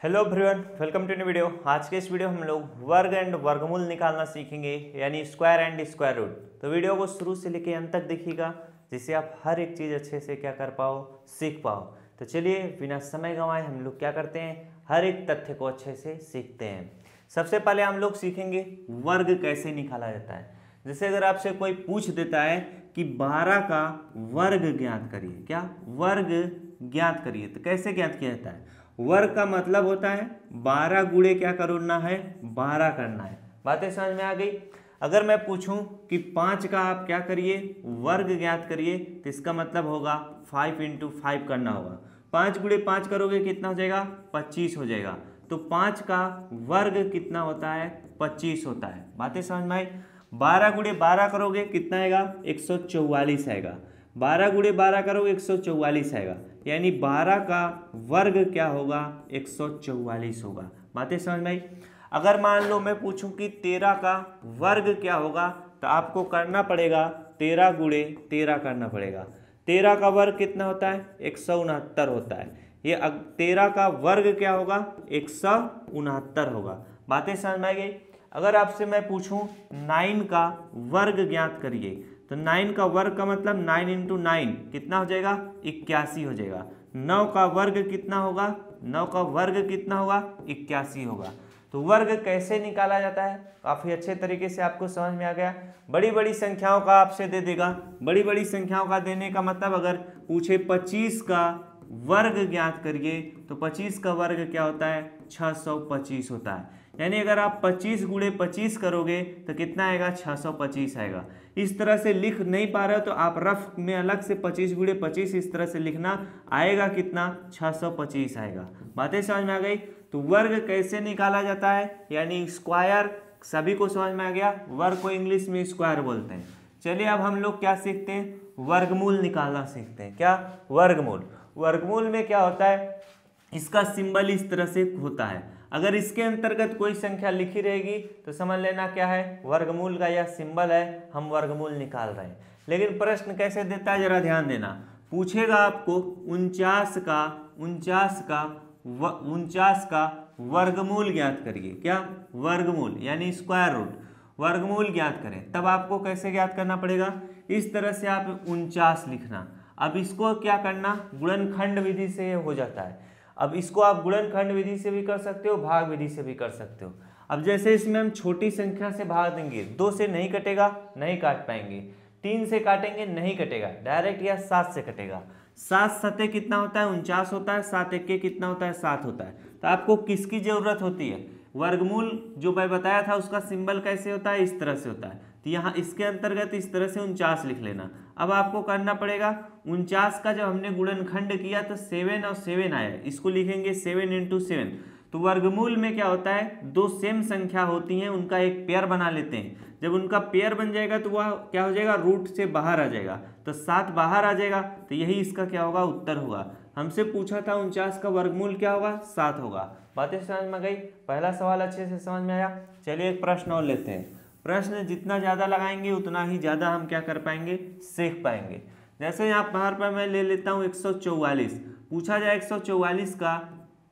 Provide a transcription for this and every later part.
Hello everyone, welcome to new video. आज के इस वीडियो हम लोग वर्ग एंड वर्गमूल निकालना सीखेंगे, यानी स्क्वायर एंड स्क्वायर रूट। तो वीडियो को शुरू से लेकर अंत तक देखिएगा, जिससे आप हर एक चीज़ अच्छे से क्या कर पाओ, सीख पाओ। तो चलिए बिना समय गंवाए हम लोग क्या करते हैं, हर एक तथ्य को अच्छे से सीखते हैं। सबसे पहले हम लोग सीखेंगे वर्ग कैसे निकाला जाता है। जैसे अगर आपसे कोई पूछ देता है कि 12 का वर्ग ज्ञात करिए, क्या वर्ग ज्ञात करिए, तो कैसे ज्ञात किया जाता है। वर्ग का मतलब होता है 12 गुणे क्या करना है, 12 करना है। बातें समझ में आ गई। अगर मैं पूछूं कि 5 का आप क्या करिए, वर्ग ज्ञात करिए, तो इसका मतलब होगा 5 × 5 करना होगा। 5 गुणे 5 करोगे कितना हो जाएगा, 25 हो जाएगा। तो 5 का वर्ग कितना होता है, 25 होता है। बातें समझ में आई। 12 गुणे 12 करोगे कितना आएगा, 144 आएगा। 12 गुणे 12 करोगे 144 आएगा, यानी 12 का वर्ग क्या होगा, 144 होगा। बातें समझ में आई। अगर मान लो मैं पूछूं कि 13 का वर्ग क्या होगा, तो आपको करना पड़ेगा 13 गुणे 13 करना पड़ेगा। 13 का वर्ग कितना होता है, 169 होता है। ये 13 का वर्ग क्या होगा, 169 होगा। बातें समझ में आ गई। अगर आपसे मैं पूछूं 9 का वर्ग ज्ञात करिए, तो 9 का वर्ग का मतलब 9 × 9 कितना हो जाएगा, 81 हो जाएगा। 9 का वर्ग कितना होगा, 9 का वर्ग कितना होगा, 81 होगा। तो वर्ग कैसे निकाला जाता है, काफ़ी अच्छे तरीके से आपको समझ में आ गया। बड़ी बड़ी संख्याओं का आपसे दे देगा, बड़ी बड़ी संख्याओं का देने का मतलब अगर पूछे 25 का वर्ग ज्ञात करिए, तो 25 का वर्ग क्या होता है, 625 होता है। यानी अगर आप 25 गुणे 25 करोगे तो कितना आएगा, 625 आएगा। इस तरह से लिख नहीं पा रहे हो तो आप रफ में अलग से 25 गुणे 25 इस तरह से लिखना, आएगा कितना, 625 आएगा। बातें समझ में आ गई। तो वर्ग कैसे निकाला जाता है, यानी स्क्वायर, सभी को समझ में आ गया। वर्ग को इंग्लिश में स्क्वायर बोलते हैं। चलिए अब हम लोग क्या सीखते हैं, वर्गमूल निकालना सीखते हैं। क्या, वर्गमूल। वर्गमूल में क्या होता है, इसका सिंबल इस तरह से होता है। अगर इसके अंतर्गत कोई संख्या लिखी रहेगी तो समझ लेना क्या है, वर्गमूल का यह सिंबल है, हम वर्गमूल निकाल रहे हैं। लेकिन प्रश्न कैसे देता है, जरा ध्यान देना। पूछेगा आपको 49 का वर्गमूल ज्ञात करिए। क्या, वर्गमूल यानी स्क्वायर रूट, वर्गमूल ज्ञात करें। तब आपको कैसे ज्ञात करना पड़ेगा, इस तरह से आप 49 लिखना। अब इसको क्या करना, गुणनखंड विधि से हो जाता है। अब इसको आप गुणनखंड विधि से भी कर सकते हो, भाग विधि से भी कर सकते हो। अब जैसे इसमें हम छोटी संख्या से भाग देंगे, 2 से नहीं कटेगा, नहीं काट पाएंगे। 3 से काटेंगे, नहीं कटेगा डायरेक्ट, या 7 से कटेगा। 7 सते कितना होता है, 49 होता है। 7 एके कितना होता है, 7 होता है। तो आपको किसकी जरूरत होती है, वर्गमूल जो मैं बताया था उसका सिंबल कैसे होता है, इस तरह से होता है। तो यहाँ इसके अंतर्गत इस तरह से 49 लिख लेना। अब आपको करना पड़ेगा 49 का जब हमने गुणनखंड किया तो 7 और 7 आया, इसको लिखेंगे 7 × 7। तो वर्गमूल में क्या होता है, दो सेम संख्या होती हैं, उनका एक पेयर बना लेते हैं। जब उनका पेयर बन जाएगा तो वह क्या हो जाएगा, रूट से बाहर आ जाएगा। तो 7 बाहर आ जाएगा, तो यही इसका क्या होगा, उत्तर होगा। हमसे पूछा था 49 का वर्गमूल क्या होगा, 7 होगा। बातें समझ में गई। पहला सवाल अच्छे से समझ में आया। चलिए एक प्रश्न और लेते हैं। प्रश्न जितना ज़्यादा लगाएंगे उतना ही ज़्यादा हम क्या कर पाएंगे, सीख पाएंगे। जैसे यहाँ बाहर पर मैं ले लेता हूँ 144। पूछा जाए 144 का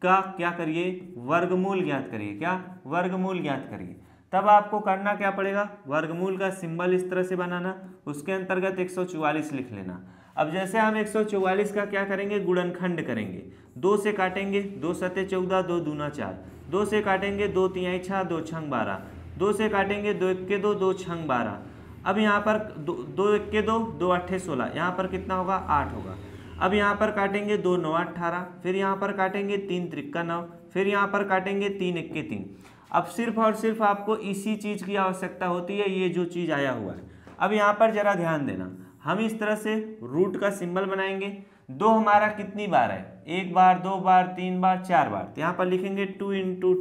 क्या करिए, वर्गमूल ज्ञात करिए। क्या, वर्गमूल ज्ञात करिए। तब आपको करना क्या पड़ेगा, वर्गमूल का सिंबल इस तरह से बनाना, उसके अंतर्गत 144 लिख लेना। अब जैसे हम 144 का क्या करेंगे, गुणनखंड करेंगे। 2 से काटेंगे, 2 सते 14, 2 दूना 4। 2 से काटेंगे, 2 तिहाई 6, 2 छंग 12। 2 से काटेंगे, 2 एके 2, 2 छंग 12। अब यहाँ पर 2 एके 2, 2 अट्ठे 16, यहाँ पर कितना होगा, 8 होगा। अब यहाँ पर काटेंगे 2 9 18, फिर यहाँ पर काटेंगे 3 त्रिक्का 9, फिर यहाँ पर काटेंगे 3 एके 3। अब सिर्फ और सिर्फ आपको इसी चीज़ की आवश्यकता होती है, ये जो चीज़ आया हुआ है। अब यहाँ पर जरा ध्यान देना, हम इस तरह से रूट का सिंबल बनाएंगे। 2 हमारा कितनी बार है, 1 बार, 2 बार, 3 बार, 4 बार। तो यहाँ पर लिखेंगे 2 × 2 ×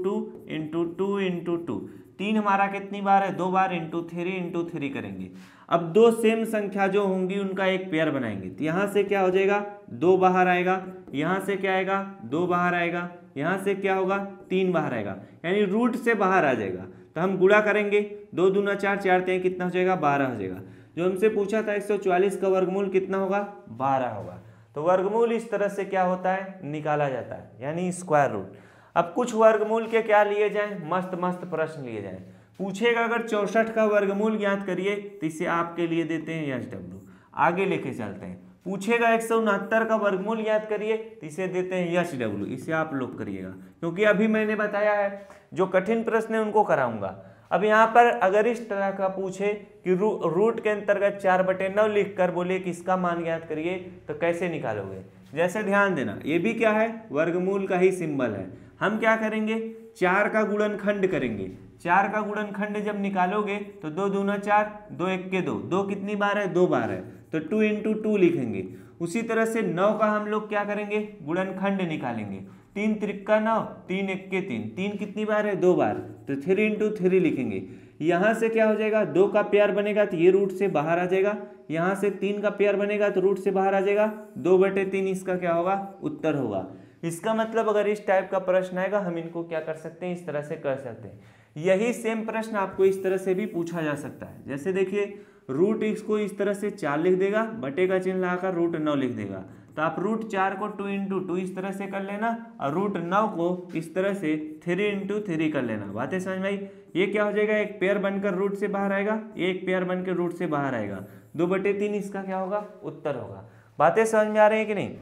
2 × 2। 3 हमारा कितनी बार है, 2 बार, × 3 करेंगे। अब 2 सेम संख्या जो होंगी उनका एक पेयर बनाएंगे। तो यहाँ से क्या हो जाएगा, 2 बाहर आएगा, यहाँ से क्या आएगा, 2 बाहर आएगा, यहाँ से क्या होगा, 3 बाहर आएगा, यानी रूट से बाहर आ जाएगा। तो हम गुणा करेंगे, 2 दूना 4, 4 तिहाई कितना हो जाएगा, 12 हो जाएगा। जो हमसे पूछा था 144 का वर्गमूल कितना होगा, 12 होगा। तो वर्गमूल इस तरह से क्या होता है, निकाला जाता है, यानी स्क्वायर रूट। अब कुछ वर्गमूल के क्या लिए जाएं, मस्त मस्त प्रश्न लिए जाएं। पूछेगा अगर 64 का वर्गमूल ज्ञात करिए तो इसे आपके लिए देते हैं SW, आगे लेके चलते हैं। पूछेगा 169 का वर्गमूल ज्ञात करिए तो इसे देते हैं SW, इसे आप लोग करिएगा, क्योंकि अभी मैंने बताया है जो कठिन प्रश्न है उनको कराऊंगा। अब यहाँ पर अगर इस तरह का पूछे कि रूट के अंतर्गत 4/9 लिख कर बोले कि इसका मान ज्ञात करिए तो कैसे निकालोगे। जैसे ध्यान देना, ये भी क्या है, वर्गमूल का ही सिंबल है। हम क्या करेंगे, 4 का गुणनखंड करेंगे। 4 का गुणनखंड जब निकालोगे तो 2 दूना 4, 2 एक के 2, 2 कितनी बार है, 2 बार है, तो 2 × 2 लिखेंगे। उसी तरह से 9 का हम लोग क्या करेंगे, गुणनखंड निकालेंगे। 3 त्रिक्का 9, 3 एक के 3, 3 कितनी बार है, 2 बार, तो 3 × 3 लिखेंगे। यहाँ से क्या हो जाएगा, 2 का पेयर बनेगा तो ये रूट से बाहर आ जाएगा, यहाँ से 3 का पेयर बनेगा तो रूट से बाहर आ जाएगा, 2/3 इसका क्या होगा, उत्तर होगा। इसका मतलब अगर इस टाइप का प्रश्न आएगा हम इनको क्या कर सकते हैं, इस तरह से कर सकते हैं। यही सेम प्रश्न आपको इस तरह से भी पूछा जा सकता है। जैसे देखिए, रूट इसको इस तरह से 4 लिख देगा, बटे का चिन्ह लगाकर √9 लिख देगा, तो आप √4 को 2 × 2 इस तरह से कर लेना और √9 को इस तरह से 3 × 3 कर लेना। बातें समझ में आई। ये क्या हो जाएगा, एक पेयर बनकर रूट से बाहर आएगा, एक पेयर बनकर रूट से बाहर आएगा, 2/3 इसका क्या होगा, उत्तर होगा। बातें समझ में आ रही है कि नहीं।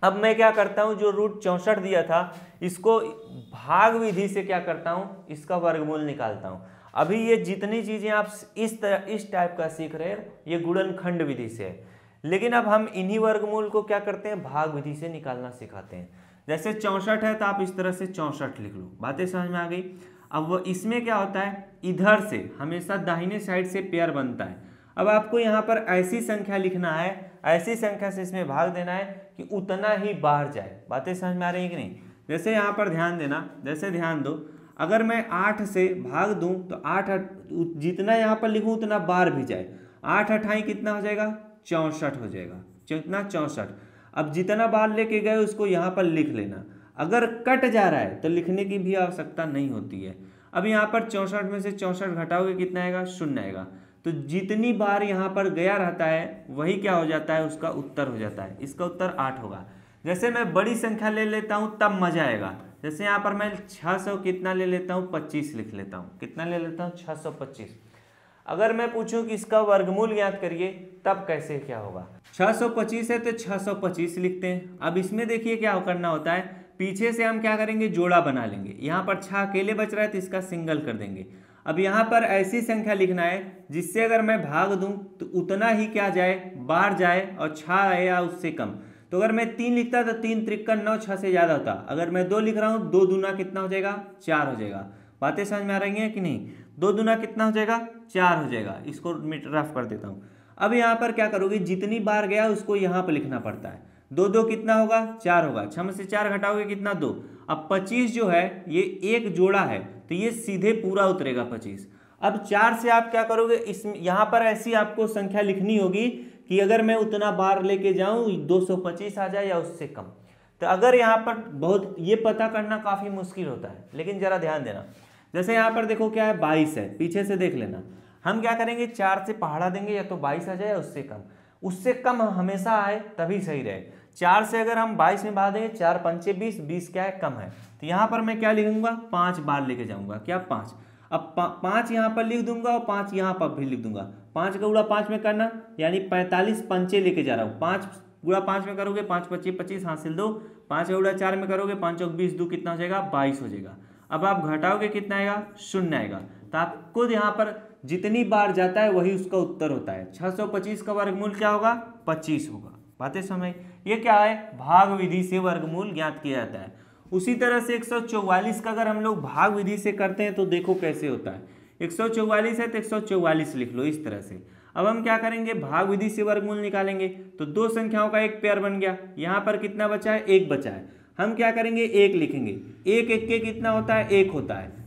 अब मैं क्या करता हूँ, जो √64 दिया था इसको भाग विधि से क्या करता हूँ, इसका वर्गमूल निकालता हूँ। अभी ये जितनी चीजें आप इस टाइप का सीख रहे हैं ये गुणनखंड विधि से है, लेकिन अब हम इन्हीं वर्गमूल को क्या करते हैं, भाग विधि से निकालना सिखाते हैं। जैसे 64 है तो आप इस तरह से 64 लिख लो। बातें समझ में आ गई। अब वो इसमें क्या होता है, इधर से हमेशा दाहिने साइड से पेयर बनता है। अब आपको यहाँ पर ऐसी संख्या लिखना है, ऐसी संख्या से इसमें भाग देना है कि उतना ही बाहर जाए। बातें समझ में आ रही है कि नहीं। जैसे यहाँ पर ध्यान देना, जैसे ध्यान दो, अगर मैं 8 से भाग दूं तो 8 जितना यहाँ पर लिखूं उतना बार भी जाए। 8 8 कितना हो जाएगा, 64 हो जाएगा। कितना, 64। अब जितना बार लेके गए उसको यहाँ पर लिख लेना। अगर कट जा रहा है तो लिखने की भी आवश्यकता नहीं होती है। अब यहाँ पर 64 में से 64 घटाओगे कितना आएगा, 0 आएगा। तो जितनी बार यहाँ पर गया रहता है वही क्या हो जाता है, उसका उत्तर हो जाता है। इसका उत्तर 8 होगा। जैसे मैं बड़ी संख्या ले लेता हूँ तब मजा आएगा। जैसे यहाँ पर मैं 600 कितना ले लेता हूँ, 25 लिख लेता हूँ। कितना ले लेता हूँ, 625। अगर मैं पूछूं कि इसका वर्गमूल ज्ञात करिए तब कैसे क्या होगा। 625 है तो 625 लिखते हैं। अब इसमें देखिए क्या करना होता है, पीछे से हम क्या करेंगे, जोड़ा बना लेंगे। यहाँ पर 6 अकेले बच रहा है तो इसका सिंगल कर देंगे। अब यहाँ पर ऐसी संख्या लिखना है जिससे अगर मैं भाग दूं तो उतना ही क्या जाए, बार जाए, और 6 आए या उससे कम। तो अगर मैं 3 लिखता तो 3 त्रिक्का 9, 6 से ज्यादा होता। अगर मैं 2 लिख रहा हूँ, 2 दूना कितना हो जाएगा, 4 हो जाएगा। बातें समझ में आ रही हैं कि नहीं। 2 दूना कितना हो जाएगा, 4 हो जाएगा। इसको रफ कर देता हूँ। अब यहाँ पर क्या करोगे, जितनी बार गया उसको यहाँ पर लिखना पड़ता है। 2 2 कितना होगा, 4 होगा। 6 में से 4 घटाओगे कितना, 2। अब 25 जो है ये एक जोड़ा है तो ये सीधे पूरा उतरेगा 25। अब 4 से आप क्या करोगे, इस यहाँ पर ऐसी आपको संख्या लिखनी होगी कि अगर मैं उतना बार लेके जाऊं 225 आ जाए या उससे कम। तो अगर यहाँ पर बहुत ये पता करना काफी मुश्किल होता है, लेकिन जरा ध्यान देना। जैसे यहाँ पर देखो क्या है, 22 है, पीछे से देख लेना। हम क्या करेंगे, 4 से पहाड़ा देंगे, या तो 22 आ जाए या उससे कम। उससे कम हमेशा आए तभी सही रहे। 4 से अगर हम 22 में भाग देंगे, 4 पंचे 20, 20 क्या है, कम है। तो यहाँ पर मैं क्या लिखूंगा, 5 बार लेके जाऊंगा। क्या, 5। अब 5 यहाँ पर लिख दूंगा और 5 यहाँ पर भी लिख दूंगा। 5 का गुणा 5 में करना, यानी 45 पंचे लेके जा रहा हूँ। 5 गुणा 5 में करोगे, 5 25 25 हासिल 2। 5 का गुणा 4 में करोगे, 5 चौक 20, 2 कितना हो जाएगा, 22 हो जाएगा। अब आप घटाओगे कितना आएगा, 0 आएगा। तो आपको यहाँ पर जितनी बार जाता है वही उसका उत्तर होता है। 625 का वर्गमूल क्या होगा, 25 होगा। बातें समझ। ये क्या है, भाग विधि से वर्गमूल ज्ञात किया जाता है। उसी तरह से 144 का अगर हम लोग भाग विधि से करते हैं तो देखो कैसे होता है। 144 है तो 144 लिख लो इस तरह से। अब हम क्या करेंगे, भाग विधि से वर्गमूल निकालेंगे। तो 2 संख्याओं का एक पेयर बन गया। यहाँ पर कितना बचा है, 1 बचा है। हम क्या करेंगे, 1 लिखेंगे। 1 1 के कितना होता है, 1 होता है।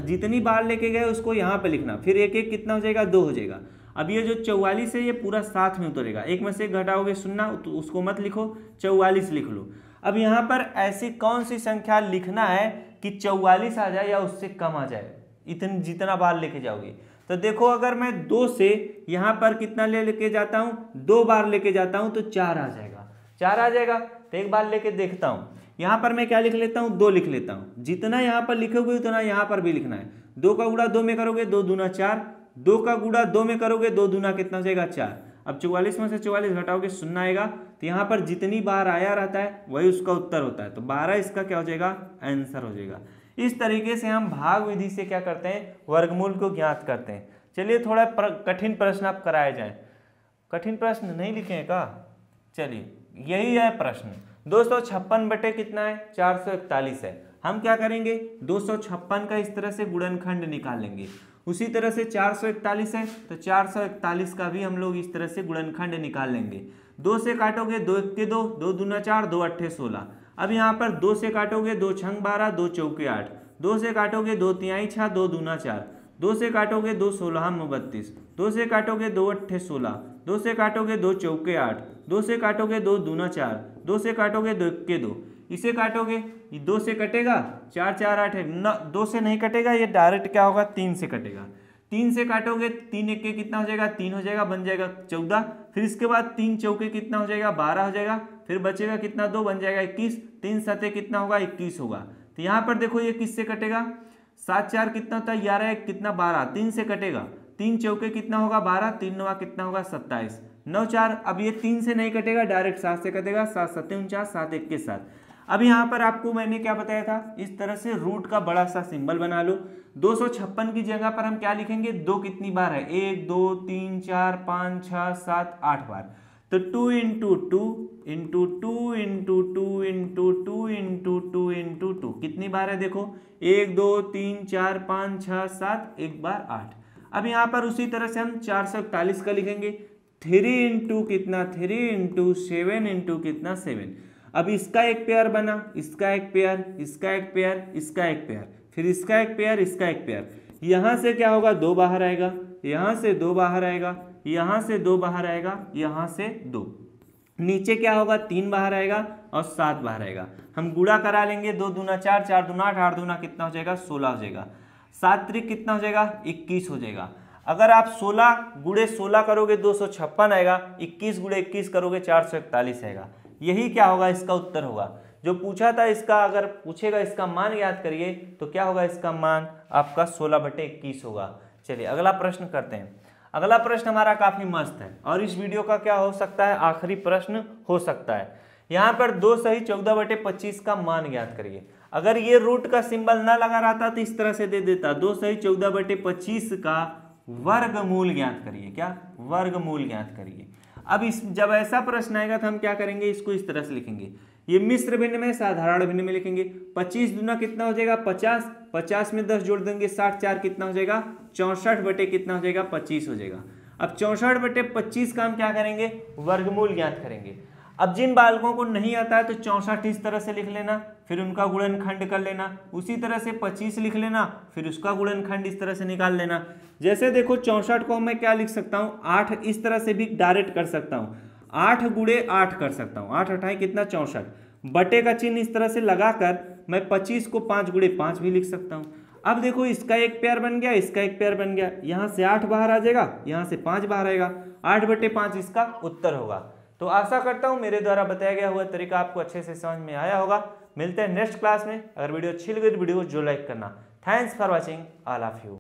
जितनी बार लेके गए उसको यहाँ पे लिखना, फिर 1 1 कितना हो जाएगा, 2 हो जाएगा। अब ये जो 44 है ये पूरा साथ में उतरेगा। 1 में से घटाओगे 0, तो उसको मत लिखो, 44 लिख लो। अब यहाँ पर ऐसी कौन सी संख्या लिखना है कि 44 आ जाए या उससे कम आ जाए, जितना बार लेके जाओगे। तो देखो, अगर मैं 2 से यहाँ पर कितना लेके जाता हूँ, 2 बार लेके जाता हूँ तो 4 आ जाएगा। 4 आ जाएगा। तो एक बार लेके देखता हूँ, यहाँ पर मैं क्या लिख लेता हूँ, 2 लिख लेता हूँ। जितना यहाँ पर लिखोगे उतना यहाँ पर भी लिखना है। 2 का गुणा 2 में करोगे 2 दूना 4, 2 का गुणा 2 में करोगे 2 दूना कितना हो जाएगा 4। अब 44 में से 44 घटाओगे 0 आएगा, तो यहाँ पर जितनी बार आया रहता है वही उसका उत्तर होता है, तो 12 इसका क्या हो जाएगा, आंसर हो जाएगा। इस तरीके से हम भाग विधि से क्या करते हैं, वर्गमूल को ज्ञात करते हैं। चलिए थोड़ा कठिन प्रश्न आप कराए जाए। कठिन प्रश्न नहीं लिखे हैं का, चलिए यही है प्रश्न। 256 बटे कितना है, 441 है। हम क्या करेंगे, 256 का इस तरह से गुणनखंड निकाल लेंगे। उसी तरह से 441 है तो 441 का भी हम लोग इस तरह से गुणनखंड निकाल लेंगे। 2 से काटोगे 2 1 2, 2 दूना 4, 2 8 16। अब यहाँ पर 2 से काटोगे 2 छंग 12, 2 चौके 8, 2 से काटोगे 2 तिहाई 6, 2 दूना 4, 2 से काटोगे 2 16 32, 2 से काटोगे 2 8 16, 2 से काटोगे 2 चौके 8, 2 से काटोगे 2 दूना 4, 2 से काटोगे 2 1 2, इसे काटोगे 2 से कटेगा 4 4 8 है न, 2 से नहीं कटेगा, ये डायरेक्ट क्या होगा 3 से कटेगा। 3 से काटोगे 3 1 कितना हो जाएगा, 3 हो जाएगा, बन जाएगा 14। फिर इसके बाद 3 चौके कितना हो जाएगा, 12 हो जाएगा। फिर बचेगा कितना, 2 बन जाएगा 21। 3 सते कितना होगा, 21 होगा। तो यहाँ पर देखो ये किससे कटेगा, 7 4 कितना होता है, 11 1 कितना 12, 3 से कटेगा। 3 चौके कितना होगा 12, 3 9 कितना होगा 27, 9 4। अब ये 3 से नहीं कटेगा, डायरेक्ट 7 से कटेगा, 7 7 49, 7 1 के 7। अब यहाँ पर आपको मैंने क्या बताया था, इस तरह से रूट का बड़ा सा सिंबल बना लो। 256 की जगह पर हम क्या लिखेंगे, 2 कितनी बार है, 1 2 3 4 5 6 7 8 बार। तो 2 into 2 into 2 into 2 into 2 into 2 into 2 कितनी बार है, देखो 1 2 3 4 5 6 7, एक बार 8। अब यहाँ पर उसी तरह से हम 441 का लिखेंगे। 3 इंटू कितना, 3 इंटू 7 इंटू कितना 7। अब इसका एक पेयर बना, इसका एक पेयर, इसका एक पेयर, इसका एक पेयर, फिर इसका एक पेयर, इसका एक पेयर। यहाँ से क्या होगा, 2 बाहर आएगा, यहाँ से 2 बाहर आएगा, यहाँ से 2 बाहर आएगा, यहाँ से 2। नीचे क्या होगा, 3 बाहर आएगा और 7 बाहर आएगा। हम गुणा करा लेंगे, 2 दूना 4, 4 दूना 8, 8 दूना कितना हो जाएगा 16 हो जाएगा। 7 त्रिक कितना हो जाएगा 21 हो जाएगा। अगर आप 16 गुणे 16 करोगे 256 आएगा, 21 गुणे 21 करोगे 441 आएगा। यही क्या होगा, इसका उत्तर होगा। जो पूछा था इसका, अगर पूछेगा इसका मान याद करिए तो क्या होगा, इसका मान आपका 16/21 होगा। चलिए अगला प्रश्न करते हैं। अगला प्रश्न हमारा काफी मस्त है और इस वीडियो का क्या हो सकता है, आखिरी प्रश्न हो सकता है। यहाँ पर 2 सही 14/25 का मान ज्ञात करिए। अगर ये रूट का सिंबल ना लगा रहता तो इस तरह से दे देता, 2 सही 14/25 का वर्गमूल ज्ञात करिए। क्या, वर्गमूल ज्ञात करिए। अब इस जब ऐसा प्रश्न आएगा तो हम क्या करेंगे, इसको इस तरह से लिखेंगे। ये मिश्र भिन्न में, साधारण भिन्न में लिखेंगे। 25 दूना कितना हो जाएगा 50, 50 में 10 जोड़ देंगे 60, 4 कितना हो जाएगा 64 बटे कितना हो जाएगा 25 हो जाएगा। अब 64/25 का हम क्या करेंगे, वर्गमूल ज्ञात करेंगे। अब जिन बालकों को नहीं आता है तो 64 इस तरह से लिख लेना, फिर उनका गुणनखंड कर लेना। उसी तरह से 25 लिख लेना, फिर उसका गुणनखंड इस तरह से निकाल लेना। जैसे देखो 64 को मैं क्या लिख सकता हूँ, 8 इस तरह से भी डायरेक्ट कर सकता हूँ, 8 गुणे 8 कर सकता हूँ। 8 8 कितना 64, बटे का चिन्ह इस तरह से लगाकर मैं 25 को 5 गुणे 5 भी लिख सकता हूँ। अब देखो इसका एक पेयर बन गया, इसका एक पेयर बन गया। यहाँ से 8 बाहर आ जाएगा, यहाँ से 5 बाहर आएगा, 8/5 इसका उत्तर होगा। तो आशा करता हूँ मेरे द्वारा बताया गया हुआ तरीका आपको अच्छे से समझ में आया होगा। मिलते हैं नेक्स्ट क्लास में। अगर वीडियो अच्छी लगी तो वीडियो को जो लाइक करना। Thanks for watching all of you.